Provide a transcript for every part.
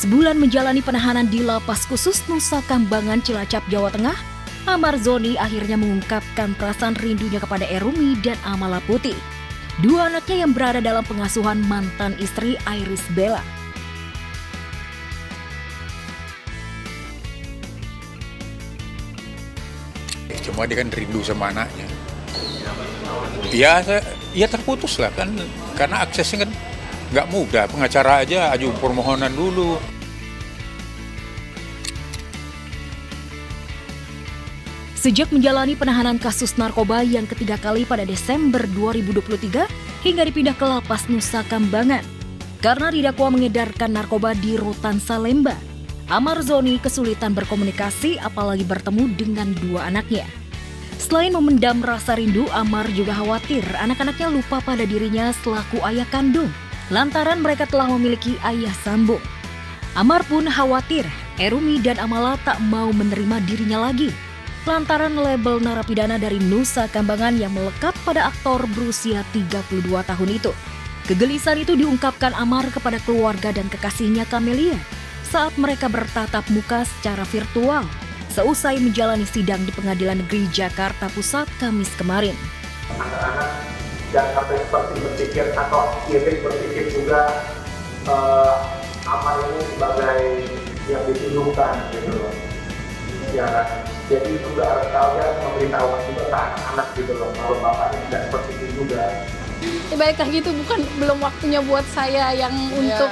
Sebulan menjalani penahanan di Lapas Khusus Nusa Kambangan, Cilacap, Jawa Tengah, Amar Zoni akhirnya mengungkapkan perasaan rindunya kepada Erumi dan Amala Putih, dua anaknya yang berada dalam pengasuhan mantan istri Iris Bella. Cuma dia kan rindu sama anaknya. Ya terputus lah kan, karena aksesnya kan nggak mudah. Pengacara aja ajukan permohonan dulu. Sejak menjalani penahanan kasus narkoba yang ketiga kali pada Desember 2023 hingga dipindah ke Lapas Nusa Kambangan karena didakwa mengedarkan narkoba di Rutan Salemba, Amar Zoni kesulitan berkomunikasi apalagi bertemu dengan dua anaknya. Selain memendam rasa rindu, Amar juga khawatir anak-anaknya lupa pada dirinya selaku ayah kandung lantaran mereka telah memiliki ayah sambung. Amar pun khawatir Erumi dan Amala tak mau menerima dirinya lagi lantaran label narapidana dari Nusa Kambangan yang melekat pada aktor berusia 32 tahun itu. Kegelisahan itu diungkapkan Amar kepada keluarga dan kekasihnya Camelia saat mereka bertatap muka secara virtual seusai menjalani sidang di Pengadilan Negeri Jakarta Pusat Kamis kemarin. Anak-anak jangan sampai seperti berpikir atau Iris berpikir juga Amar ini sebagai yang dituduhkan gitu loh. Ya kan? Jadi itu udah harus tahu ya, memberitahukan juga ke anak-anak gitu loh, kalau bapaknya tidak seperti itu juga. Balik lagi itu belum waktunya buat saya yang untuk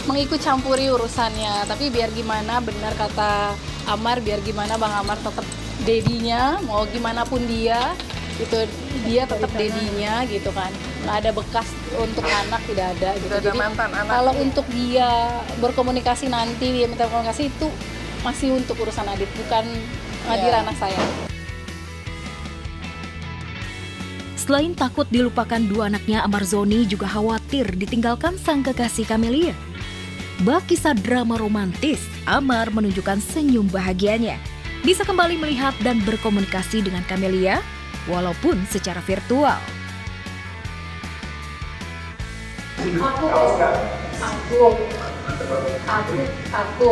mengikut campuri urusannya. Tapi biar gimana, benar kata Amar, biar gimana Bang Amar tetap dedinya, mau gimana pun dia, itu dia tetap dedinya gitu kan. Nggak ada bekas untuk anak, tidak ada gitu. Jadi kalau untuk dia berkomunikasi nanti, dia minta komunikasi itu masih untuk urusan Adit, bukan di ranah saya. Selain takut dilupakan dua anaknya, Amar Zoni juga khawatir ditinggalkan sang kekasih Camelia. Bak kisah drama romantis, Amar menunjukkan senyum bahagianya. Bisa kembali melihat dan berkomunikasi dengan Camelia, walaupun secara virtual. Aku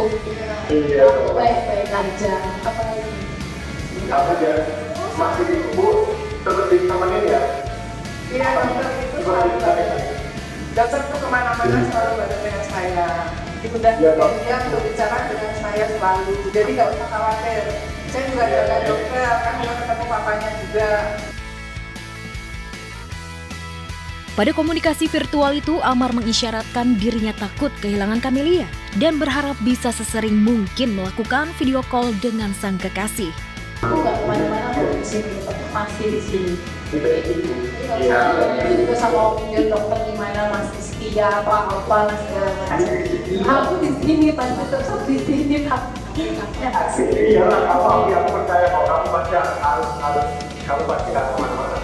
baik-baik aja. Apa lagi? Apa dia masih Bu tetap ditemenin ya? Iya, dokter itu selalu bareng. Dokter tuh kemana-mana selalu bareng dengan saya. Udah dia berbicara dengan saya selalu. Jadi nggak usah khawatir. Saya juga jaga dokter, kan mau ketemu papanya juga. Pada komunikasi virtual itu, Amar mengisyaratkan dirinya takut kehilangan Camelia dan berharap bisa sesering mungkin melakukan video call dengan sang kekasih. Aku nggak kemana-mana, aku di sini, masih di sini. Iya. Itu juga sama omongin dokter gimana, masih setia apa segala macam. Aku di sini, tetap di sini. Iya lah, aku percaya kalau kamu pasti harus kamu pasti akan kemana-mana.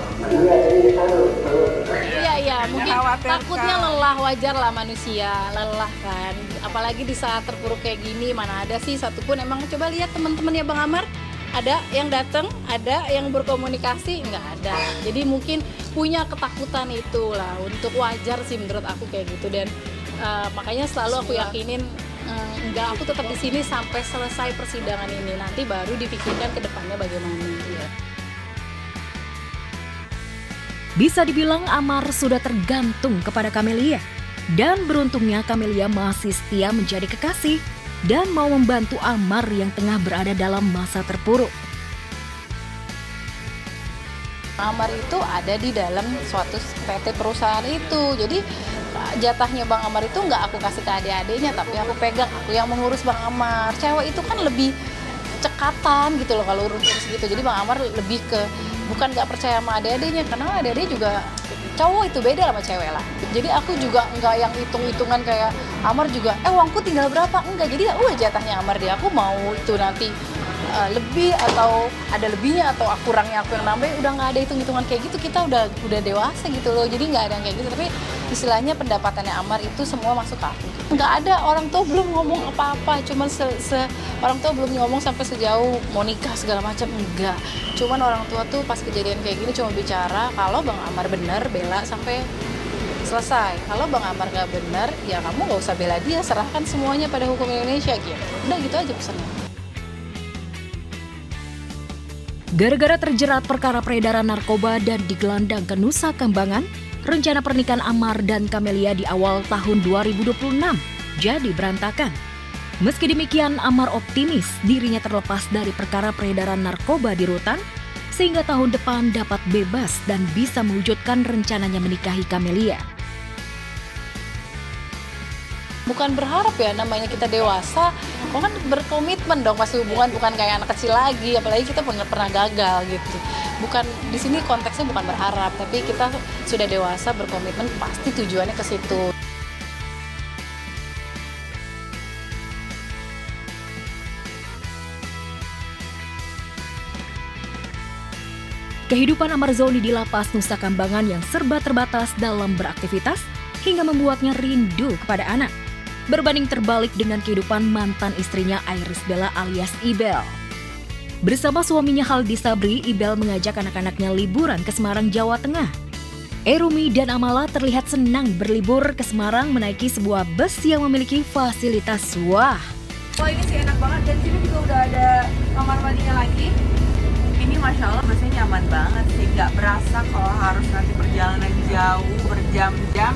Iya, mungkin takutnya lelah, wajar lah manusia, lelah kan. Apalagi di saat terpuruk kayak gini, mana ada sih satupun, emang coba lihat teman-teman ya Bang Amar, ada yang datang, ada yang berkomunikasi, nggak ada. Jadi mungkin punya ketakutan itulah, untuk wajar sih menurut aku kayak gitu. Dan makanya selalu aku yakinin, enggak, aku tetap di sini sampai selesai persidangan ini, nanti baru dipikirkan ke depannya bagaimana. Ya. Bisa dibilang Amar sudah tergantung kepada Camelia. Dan beruntungnya Camelia masih setia menjadi kekasih dan mau membantu Amar yang tengah berada dalam masa terpuruk. Amar itu ada di dalam suatu PT perusahaan itu. Jadi jatahnya Bang Amar itu nggak aku kasih ke adik-adiknya, tapi aku pegang, aku yang mengurus Bang Amar. Cewek itu kan lebih cekatan gitu loh kalau urus gitu. Jadi Bang Amar lebih ke bukan nggak percaya sama adik-adiknya, karena adik-adik juga cowok itu beda sama cewek lah. Jadi aku juga nggak yang hitung-hitungan kayak Amar juga, uangku tinggal berapa, enggak. Jadi jatahnya Amar dia, aku mau itu nanti lebih atau ada lebihnya atau kurangnya aku yang nambah, udah nggak ada hitung-hitungan kayak gitu. Kita udah dewasa gitu loh, jadi nggak ada yang kayak gitu. Tapi istilahnya pendapatannya Amar itu semua masuk ke aku. Nggak ada, orang tua belum ngomong apa-apa, cuman orang tua belum ngomong sampai sejauh mau nikah segala macam, enggak. Cuman orang tua tuh pas kejadian kayak gini cuma bicara kalau Bang Amar bener bela sampai selesai. Kalau Bang Amar nggak benar, ya kamu nggak usah bela dia, serahkan semuanya pada hukum Indonesia gitu. Udah gitu aja pesannya. Gara-gara terjerat perkara peredaran narkoba dan digelandang ke Nusa Kambangan, rencana pernikahan Amar dan Camelia di awal tahun 2026 jadi berantakan. Meski demikian, Amar optimis dirinya terlepas dari perkara peredaran narkoba di rutan, sehingga tahun depan dapat bebas dan bisa mewujudkan rencananya menikahi Camelia. Bukan berharap ya, namanya kita dewasa, kok kan berkomitmen dong pasti hubungan, bukan kayak anak kecil lagi, apalagi kita pernah gagal gitu. Bukan, di sini konteksnya bukan berharap, tapi kita sudah dewasa berkomitmen, pasti tujuannya ke situ. Kehidupan Amar Zoni di lapas Nusa Kambangan yang serba terbatas dalam beraktivitas hingga membuatnya rindu kepada anak. Berbanding terbalik dengan kehidupan mantan istrinya Iris Bella alias Ibel. Bersama suaminya Haldi Sabri, Ibel mengajak anak-anaknya liburan ke Semarang, Jawa Tengah. Erumi dan Amala terlihat senang berlibur ke Semarang menaiki sebuah bus yang memiliki fasilitas wah. Oh ini sih enak banget, dan sini juga udah ada kamar mandinya lagi. Ini Masya Allah busnya nyaman banget sih, nggak berasa kalau harus nanti perjalanan jauh berjam-jam.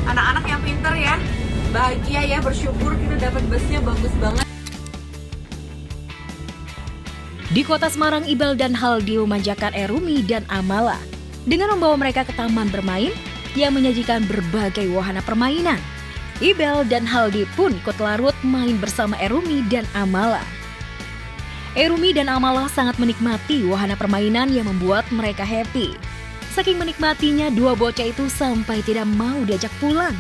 Anak-anak yang pinter ya, bahagia ya, bersyukur kita dapat busnya bagus banget. Di kota Semarang, Ibel dan Haldi memanjakan Erumi dan Amala dengan membawa mereka ke taman bermain yang menyajikan berbagai wahana permainan. Ibel dan Haldi pun ikut larut main bersama Erumi dan Amala. Erumi dan Amala sangat menikmati wahana permainan yang membuat mereka happy. Saking menikmatinya, dua bocah itu sampai tidak mau diajak pulang.